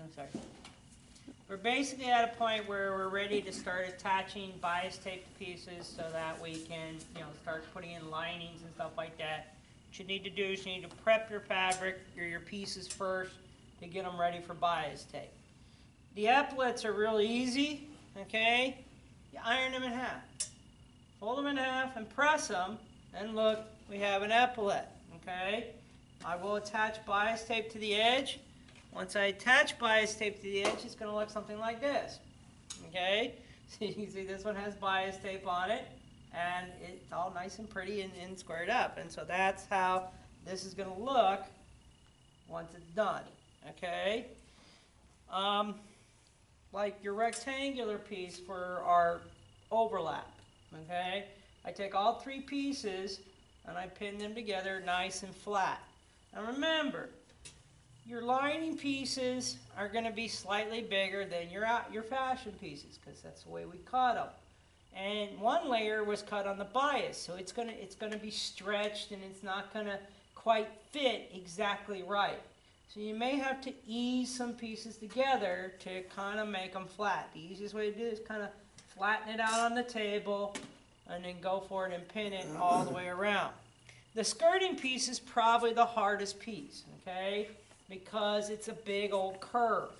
I'm sorry. We're basically at a point where we're ready to start attaching bias tape to pieces so that we can, start putting in linings and stuff like that. What you need to do is you need to prep your fabric or your pieces first to get them ready for bias tape. The epaulettes are really easy, okay? You iron them in half. Fold them in half and press them, and look, we have an epaulette, okay? I will attach bias tape to the edge. Once I attach bias tape to the edge, it's going to look something like this, okay? So you can see this one has bias tape on it, and it's all nice and pretty and squared up. And so that's how this is going to look once it's done, okay? Like your rectangular piece for our overlap, okay? I take all three pieces and I pin them together nice and flat. Now remember, your lining pieces are going to be slightly bigger than your fashion pieces because that's the way we cut them. And one layer was cut on the bias, so it's going to be stretched and it's not going to quite fit exactly right. So you may have to ease some pieces together to kind of make them flat. The easiest way to do it is kind of flatten it out on the table and then go for it and pin it all the way around. The skirting piece is probably the hardest piece, okay, because it's a big old curve.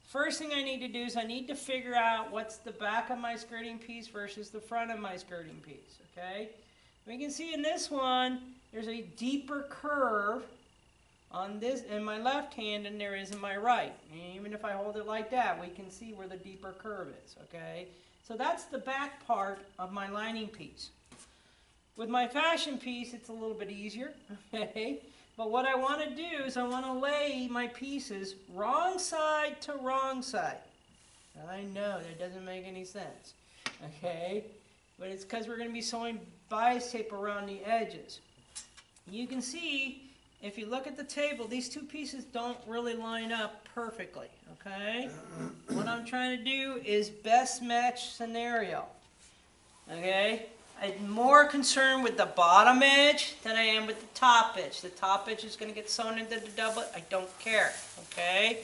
First thing I need to do is I need to figure out what's the back of my skirting piece versus the front of my skirting piece, okay? We can see in this one, there's a deeper curve on this in my left hand than there is in my right. And even if I hold it like that, we can see where the deeper curve is, okay? So that's the back part of my lining piece. With my fashion piece, it's a little bit easier, okay? But what I want to do is I want to lay my pieces wrong side to wrong side. I know that doesn't make any sense, okay? But it's because we're going to be sewing bias tape around the edges. You can see, if you look at the table, these two pieces don't really line up perfectly, okay? What I'm trying to do is best match scenario, okay? I'm more concerned with the bottom edge than I am with the top edge. The top edge is going to get sewn into the doublet. I don't care, okay?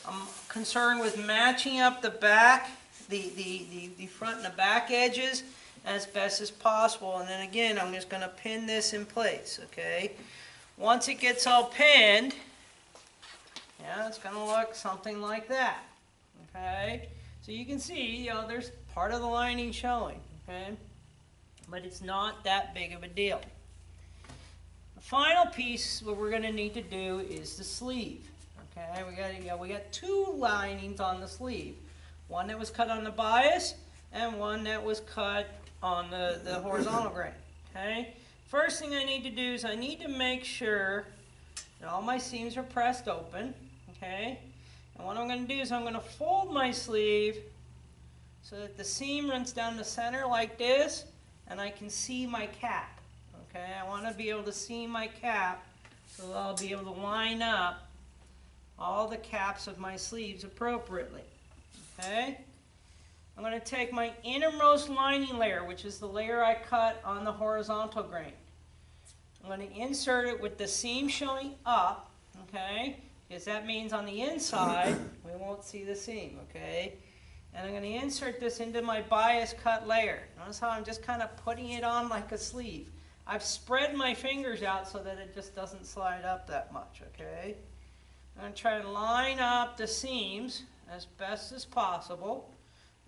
I'm concerned with matching up the back, the front and the back edges as best as possible. And then again, I'm just going to pin this in place, okay? Once it gets all pinned, yeah, it's going to look something like that, okay? So you can see, there's part of the lining showing, okay? But it's not that big of a deal. The final piece, what we're going to need to do is the sleeve, okay? We got two linings on the sleeve. One that was cut on the bias and one that was cut on the horizontal grain, okay? First thing I need to do is I need to make sure that all my seams are pressed open, okay? And what I'm going to do is I'm going to fold my sleeve so that the seam runs down the center like this, and I can see my cap, okay? I want to be able to see my cap so that I'll be able to line up all the caps of my sleeves appropriately, okay? I'm going to take my innermost lining layer, which is the layer I cut on the horizontal grain. I'm going to insert it with the seam showing up, okay? Because that means on the inside, we won't see the seam, okay? And I'm going to insert this into my bias cut layer. Notice how I'm just kind of putting it on like a sleeve. I've spread my fingers out so that it just doesn't slide up that much, okay? I'm going to try and line up the seams as best as possible.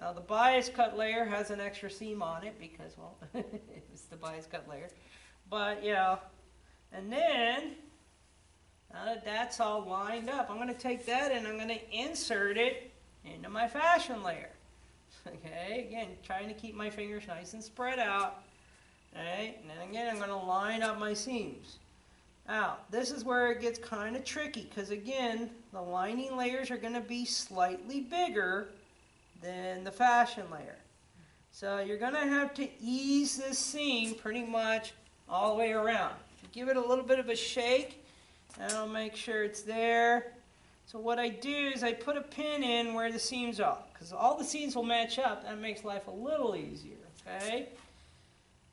Now the bias cut layer has an extra seam on it because, well, it's the bias cut layer. But, and then, now that that's all lined up, I'm going to take that and I'm going to insert it into my fashion layer. Okay, again, trying to keep my fingers nice and spread out. Okay, and then again, I'm going to line up my seams. Now, this is where it gets kind of tricky because, again, the lining layers are going to be slightly bigger than the fashion layer. So you're going to have to ease this seam pretty much all the way around. Give it a little bit of a shake, and I'll make sure it's there. So what I do is I put a pin in where the seams are, because all the seams will match up. That makes life a little easier, okay?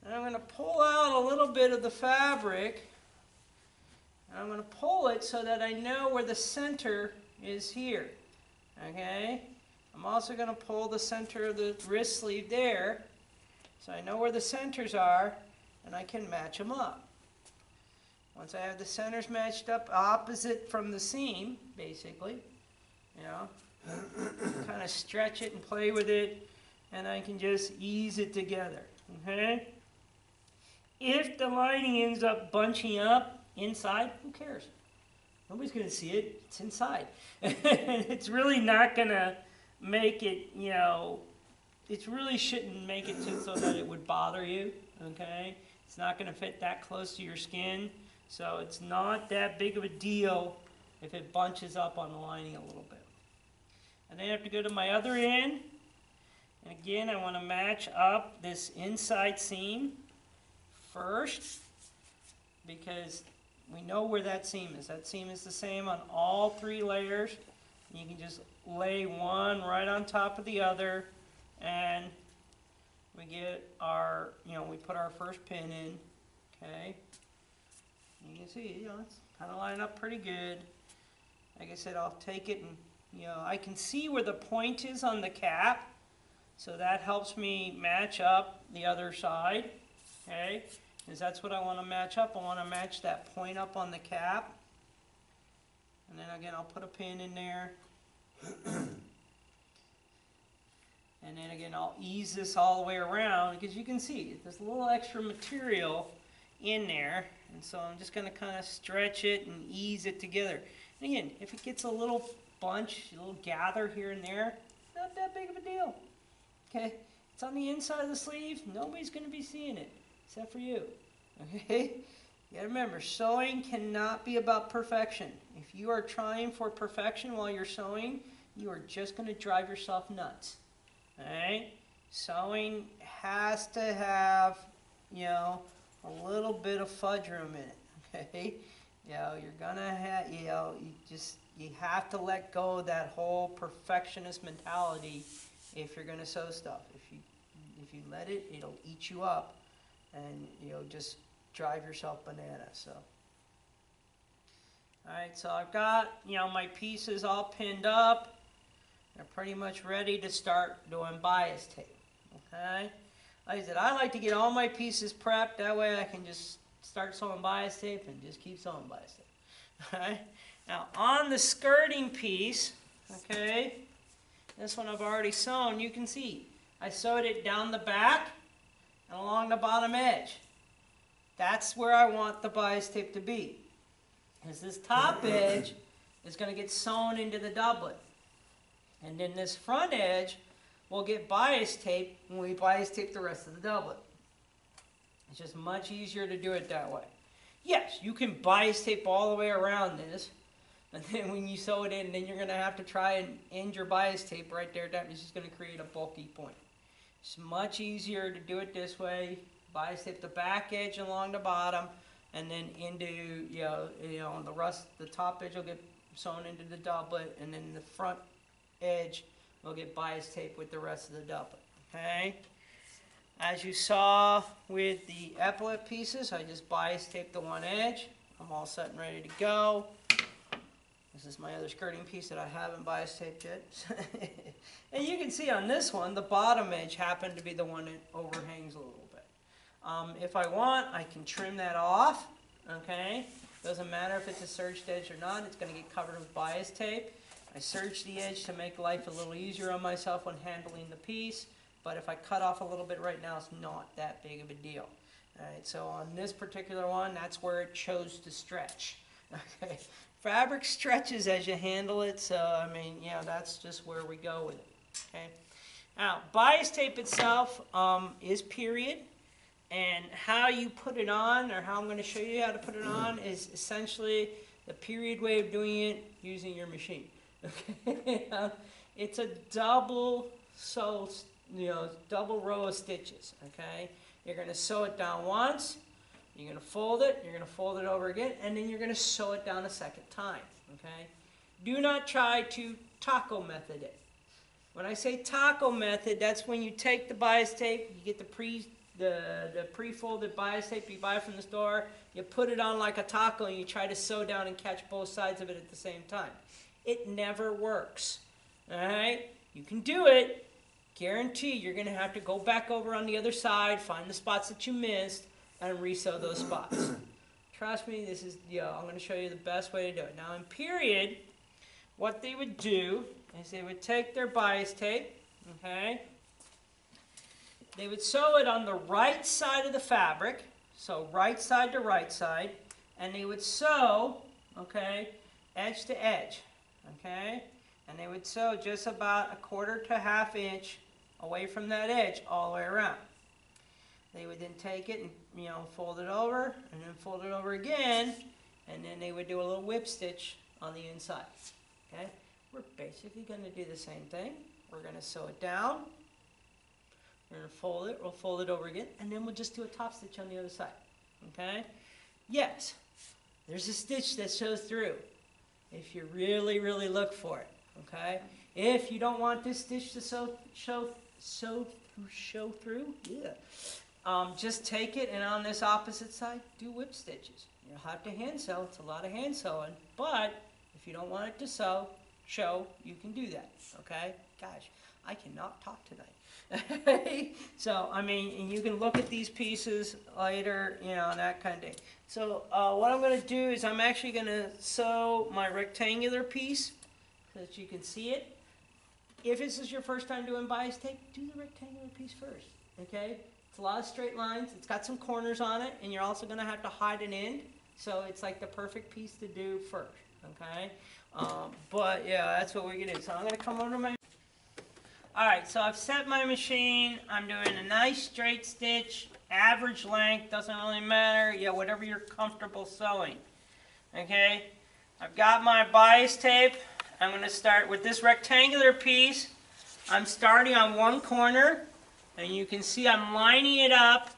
And I'm going to pull out a little bit of the fabric, and I'm going to pull it so that I know where the center is here. Okay? I'm also going to pull the center of the wrist sleeve there, so I know where the centers are, and I can match them up. Once I have the centers matched up opposite from the seam, basically, you know, kind of stretch it and play with it, and I can just ease it together, okay? If the lining ends up bunching up inside, who cares? Nobody's going to see it. It's inside. It's really not going to make it, you know, it really shouldn't make it so that it would bother you, okay? It's not going to fit that close to your skin, so it's not that big of a deal if it bunches up on the lining a little bit. And then I have to go to my other end, and again I want to match up this inside seam first, because we know where that seam is. That seam is the same on all 3 layers. You can just lay one right on top of the other, and we get our, you know, we put our first pin in, okay? You can see, you know, it's kind of lining up pretty good. Like I said, I'll take it and, you know, I can see where the point is on the cap, so that helps me match up the other side, okay? Because that's what I want to match up. I want to match that point up on the cap. And then again, I'll put a pin in there. And then again, I'll ease this all the way around, because you can see there's a little extra material in there. And so I'm just going to kind of stretch it and ease it together. And again, if it gets a little bunch, a little gather here and there, not that big of a deal. Okay? It's on the inside of the sleeve. Nobody's going to be seeing it, except for you. Okay? You gotta remember, sewing cannot be about perfection. If you are trying for perfection while you're sewing, you are just going to drive yourself nuts. Alright? Sewing has to have, you know, a little bit of fudge room in it. Okay? You know, you're gonna have, you know, you have to let go of that whole perfectionist mentality if you're gonna sew stuff. If you let it, it'll eat you up, and you'll just drive yourself bananas. So, all right, so I've got, you know, my pieces all pinned up. They're pretty much ready to start doing bias tape. Okay, like I said, I like to get all my pieces prepped. That way, I can just start sewing bias tape and just keep sewing bias tape. All right. Now on the skirting piece, okay, this one I've already sewn. You can see I sewed it down the back and along the bottom edge. That's where I want the bias tape to be. Because this top edge is going to get sewn into the doublet. And then this front edge will get bias tape when we bias tape the rest of the doublet. It's just much easier to do it that way. Yes, you can bias tape all the way around this. And then when you sew it in, then you're going to have to try and end your bias tape right there. It's just going to create a bulky point. It's much easier to do it this way. Bias tape the back edge along the bottom, and then into, you know, the top edge will get sewn into the doublet, and then the front edge will get bias tape with the rest of the doublet. Okay. As you saw with the epaulet pieces, I just bias taped the one edge. I'm all set and ready to go. This is my other skirting piece that I haven't bias taped yet. And you can see on this one, the bottom edge happened to be the one that overhangs a little bit. If I want, I can trim that off, okay? Doesn't matter if it's a serged edge or not, it's going to get covered with bias tape. I serge the edge to make life a little easier on myself when handling the piece, but if I cut off a little bit right now, it's not that big of a deal. All right, so on this particular one, that's where it chose to stretch. Okay, fabric stretches as you handle it, so I mean, yeah, that's just where we go with it. Okay, now bias tape itself is period. And how you put it on, or how I'm going to show you how to put it on, is essentially the period way of doing it using your machine. Okay, it's a double sew, double row of stitches. Okay, you're going to sew it down once, you're going to fold it, you're going to fold it over again, and then you're going to sew it down a second time. Okay, do not try to taco method it. When I say taco method, that's when you take the bias tape, you get the pre-folded bias tape you buy from the store, you put it on like a taco and you try to sew down and catch both sides of it at the same time. It never works. Alright? You can do it. Guarantee you're going to have to go back over on the other side, find the spots that you missed, and resew those spots. Trust me, this is, I'm going to show you the best way to do it. Now in period, what they would do is they would take their bias tape, okay? They would sew it on the right side of the fabric, so right side to right side, and they would sew, okay, edge to edge, okay? And they would sew just about a 1/4 to 1/2 inch away from that edge all the way around. They would then take it and, fold it over, and then fold it over again, and then they would do a little whip stitch on the inside, okay? We're basically going to do the same thing. We're going to sew it down. We're going to fold it. We'll fold it over again, and then we'll just do a top stitch on the other side, okay? Yes, there's a stitch that shows through if you really, really look for it, okay? If you don't want this stitch to show through, just take it and on this opposite side, do whip stitches. You'll have to hand sew. It's a lot of hand sewing, but if you don't want it to show, you can do that, okay? Gosh, I cannot talk tonight. So, I mean, and you can look at these pieces later, and that kind of thing. So, what I'm going to do is I'm actually going to sew my rectangular piece so that you can see it. If this is your first time doing bias tape, do the rectangular piece first, okay? It's a lot of straight lines. It's got some corners on it, and you're also going to have to hide an end. So it's like the perfect piece to do first, okay? But yeah, that's what we're going to do. So I'm going to come over to my... Alright, so I've set my machine. I'm doing a nice straight stitch, average length, doesn't really matter. Whatever you're comfortable sewing. Okay? I've got my bias tape. I'm going to start with this rectangular piece. I'm starting on one corner, and you can see I'm lining it up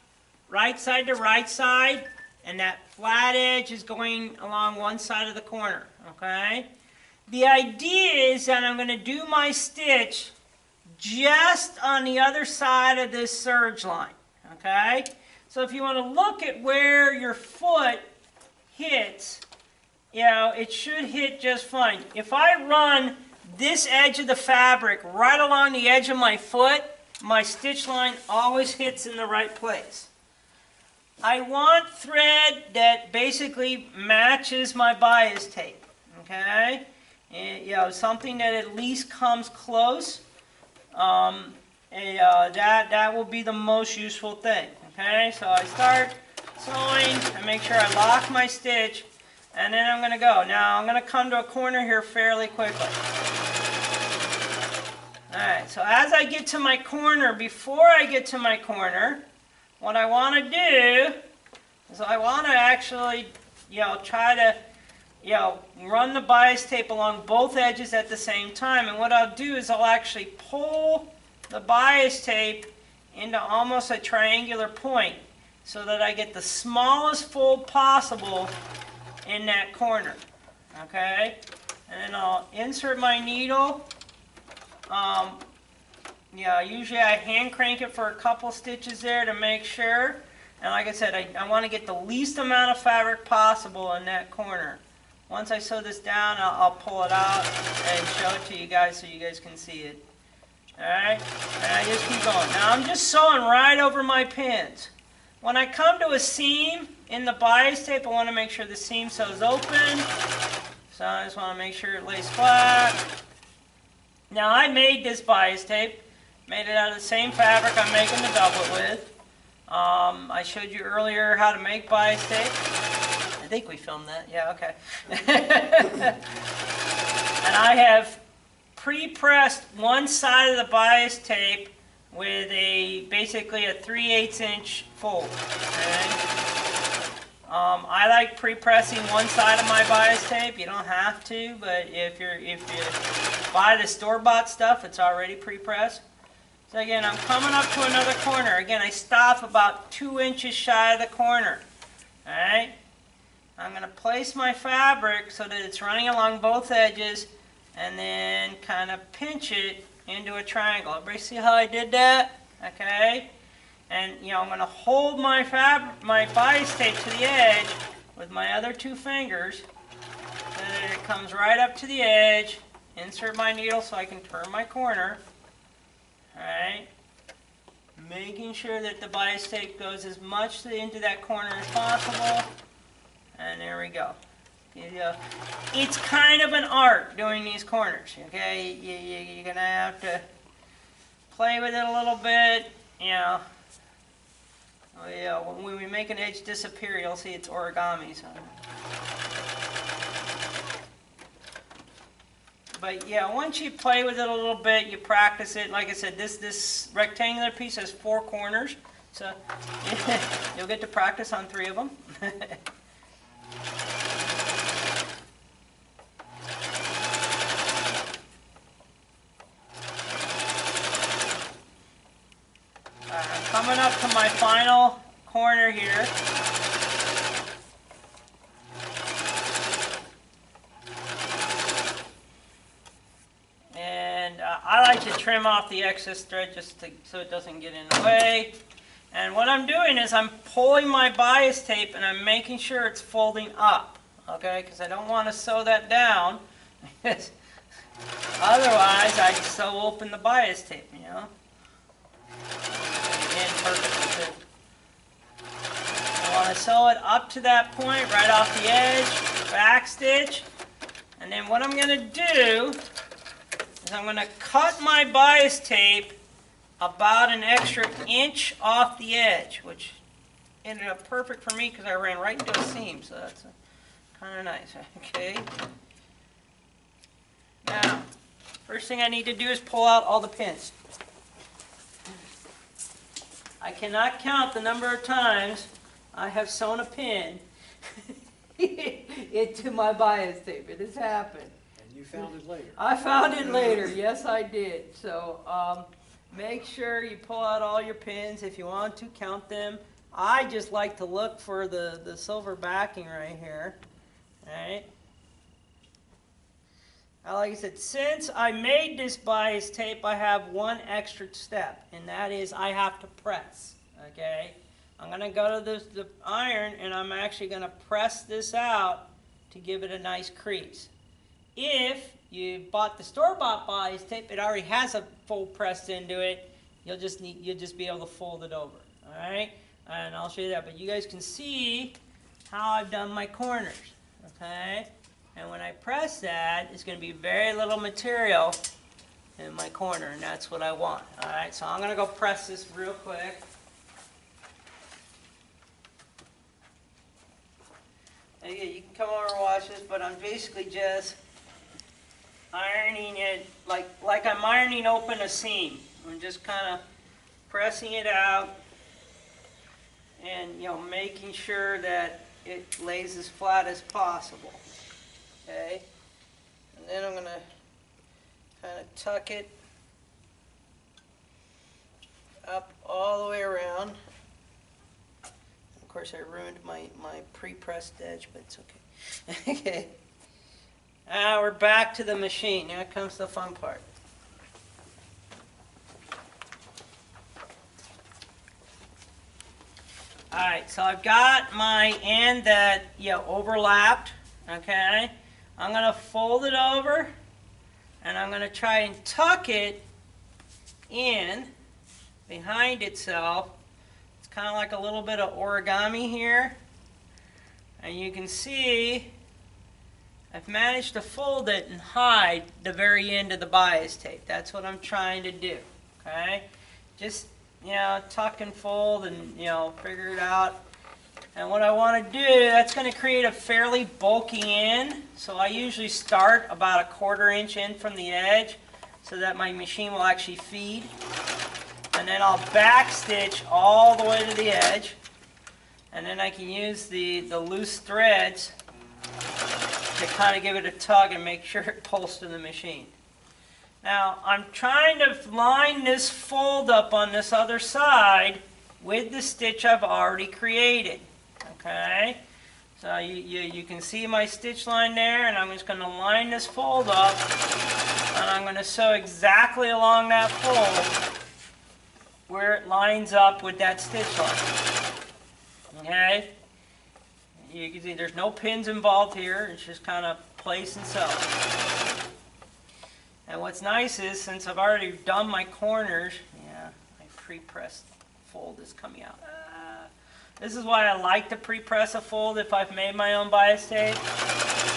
right side to right side, and that flat edge is going along one side of the corner. Okay? The idea is that I'm going to do my stitch just on the other side of this serge line, okay? So if you want to look at where your foot hits, it should hit just fine. If I run this edge of the fabric right along the edge of my foot, my stitch line always hits in the right place. I want thread that basically matches my bias tape, okay? And, something that at least comes close. That will be the most useful thing, okay? So I start sewing, I make sure I lock my stitch, and then I'm going to go. Now I'm going to come to a corner here fairly quickly. Alright, so as I get to my corner, before I get to my corner, what I want to do is I want to actually, try to run the bias tape along both edges at the same time. And what I'll do is I'll actually pull the bias tape into almost a triangular point so that I get the smallest fold possible in that corner. Okay? And then I'll insert my needle. Usually I hand crank it for a couple stitches there to make sure. And like I said, I want to get the least amount of fabric possible in that corner. Once I sew this down, I'll pull it out and show it to you guys so you guys can see it. Alright? And I just keep going. Now I'm just sewing right over my pins. When I come to a seam in the bias tape, I want to make sure the seam sews open. So I just want to make sure it lays flat. Now I made this bias tape. Made it out of the same fabric I'm making the doublet with. I showed you earlier how to make bias tape. I think we filmed that. Yeah, okay. And I have pre-pressed one side of the bias tape with basically a 3/8 inch fold. Okay? I like pre-pressing one side of my bias tape. You don't have to, but if you buy the store-bought stuff, it's already pre-pressed. So again, I'm coming up to another corner. Again, I stop about 2 inches shy of the corner. All right. I'm going to place my fabric so that it's running along both edges and then kind of pinch it into a triangle. Everybody see how I did that? Okay? And, I'm going to hold my bias tape to the edge with my other two fingers so that it comes right up to the edge insert my needle so I can turn my corner. Alright, making sure that the bias tape goes as much into that corner as possible. And there we go. It's kind of an art doing these corners, okay? You're going to have to play with it a little bit, you know. Oh, yeah, when we make an edge disappear, you'll see it's origami. So. But yeah, once you play with it a little bit, you practice it. Like I said, this rectangular piece has 4 corners, so you'll get to practice on 3 of them. I'm coming up to my final corner here. I like to trim off the excess thread just so it doesn't get in the way. And what I'm doing is I'm pulling my bias tape and I'm making sure it's folding up, okay? Because I don't want to sew that down. Otherwise, I'd sew open the bias tape, you know? And perfect. I want to sew it up to that point, right off the edge, back stitch. And then what I'm going to do is I'm going to cut my bias tape about an extra inch off the edge, which ended up perfect for me because I ran right into a seam, so that's kind of nice. Okay. Now, first thing I need to do is pull out all the pins. I cannot count the number of times I have sewn a pin into my bias tape. It has happened. You found it later. I found it later. Yes, I did. So make sure you pull out all your pins if you want to count them. I just like to look for the silver backing right here. All right. Now, like I said, since I made this bias tape, I have one extra step, and that is I have to press. Okay. I'm going to go to the iron, and I'm actually going to press this out to give it a nice crease. If you bought the store-bought bias tape, it already has a fold pressed into it. You'll just be able to fold it over. All right, and I'll show you that. But you guys can see how I've done my corners. Okay, and when I press that, it's going to be very little material in my corner, and that's what I want. All right, so I'm going to go press this real quick. Again, you can come over and watch this, but I'm basically just ironing it like I'm ironing open a seam. I'm just kind of pressing it out and, you know, making sure that it lays as flat as possible. Okay, and then I'm going to kind of tuck it up all the way around. Of course, I ruined my pre-pressed edge, but it's okay. Okay. Now we're back to the machine. Now comes the fun part. Alright, so I've got my end that overlapped. Okay. I'm going to fold it over and I'm going to try and tuck it in behind itself. It's kind of like a little bit of origami here. And you can see I've managed to fold it and hide the very end of the bias tape. That's what I'm trying to do. Okay? Just, tuck and fold and, figure it out. And what I want to do, that's going to create a fairly bulky end. So I usually start about 1/4 inch in from the edge so that my machine will actually feed. And then I'll back stitch all the way to the edge. And then I can use the loose threads to kind of give it a tug and make sure it pulls to the machine. Now, I'm trying to line this fold up on this other side with the stitch I've already created. Okay? So you can see my stitch line there, and I'm just going to line this fold up, and I'm going to sew exactly along that fold where it lines up with that stitch line. Okay? You can see there's no pins involved here. It's just kind of place and sew. And what's nice is, since I've already done my corners, yeah, my pre-pressed fold is coming out. This is why I like to pre-press a fold if I've made my own bias tape.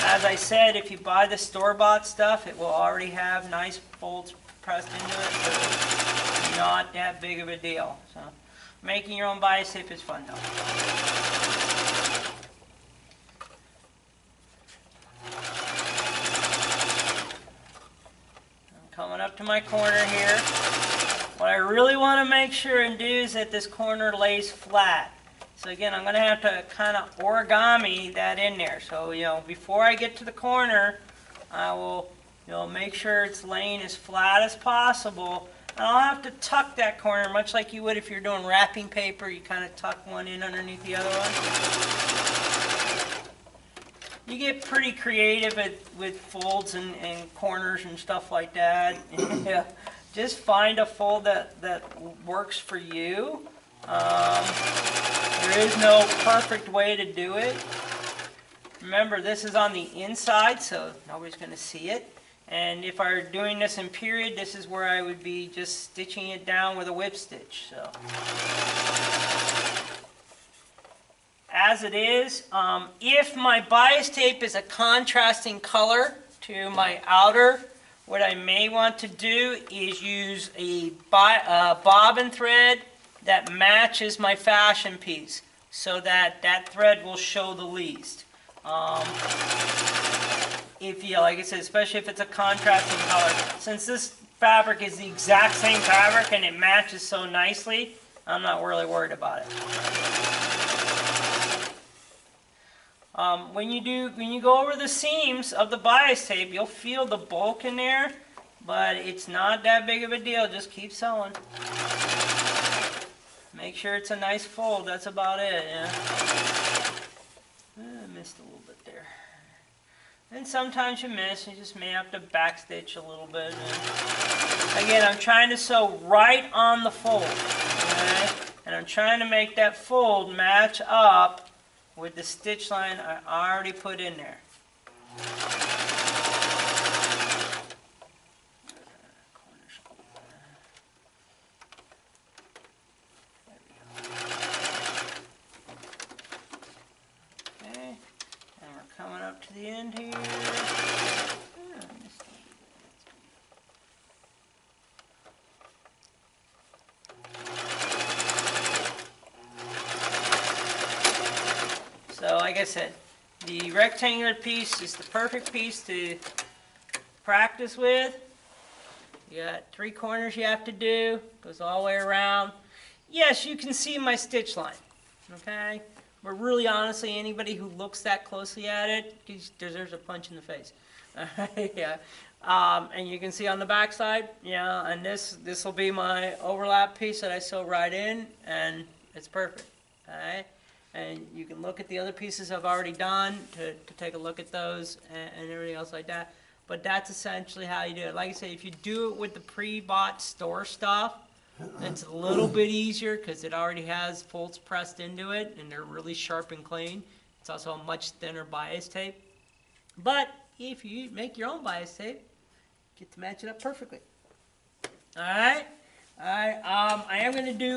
As I said, if you buy the store-bought stuff, it will already have nice folds pressed into it, so it's not that big of a deal. So, making your own bias tape is fun though. I'm coming up to my corner here. What I really want to make sure and do is that this corner lays flat. So again, I'm going to have to kind of origami that in there. So, before I get to the corner, I will, make sure it's laying as flat as possible. And I'll have to tuck that corner, much like you would if you're doing wrapping paper. You kind of tuck one in underneath the other one. You get pretty creative with folds and corners and stuff like that. Yeah. Just find a fold that works for you. There is no perfect way to do it. Remember, this is on the inside, so nobody's going to see it. And if I were doing this in period, this is where I would be just stitching it down with a whip stitch. So, as it is, if my bias tape is a contrasting color to my outer, what I may want to do is use a bobbin thread that matches my fashion piece, so that that thread will show the least. If you, like I said, especially if it's a contrasting color, since this fabric is the exact same fabric and it matches so nicely, I'm not really worried about it. When you go over the seams of the bias tape, you'll feel the bulk in there, but it's not that big of a deal. Just keep sewing. Make sure it's a nice fold. That's about it. Yeah. I missed a little bit there. And sometimes you miss. You just may have to backstitch a little bit. And again, I'm trying to sew right on the fold. Okay? And I'm trying to make that fold match up with the stitch line I already put in there. Okay, and we're coming up to the end here. So, like I said, the rectangular piece is the perfect piece to practice with. You got 3 corners you have to do, goes all the way around. Yes, you can see my stitch line, okay? But really, honestly, anybody who looks that closely at it deserves a punch in the face. Yeah. And you can see on the back side, yeah, and this will be my overlap piece that I sew right in, and it's perfect, okay? And you can look at the other pieces I've already done to take a look at those and everything else like that. But that's essentially how you do it. Like I say, if you do it with the pre-bought store stuff, it's a little bit easier because it already has folds pressed into it and they're really sharp and clean. It's also a much thinner bias tape. But if you make your own bias tape, you get to match it up perfectly. Alright? I am going to do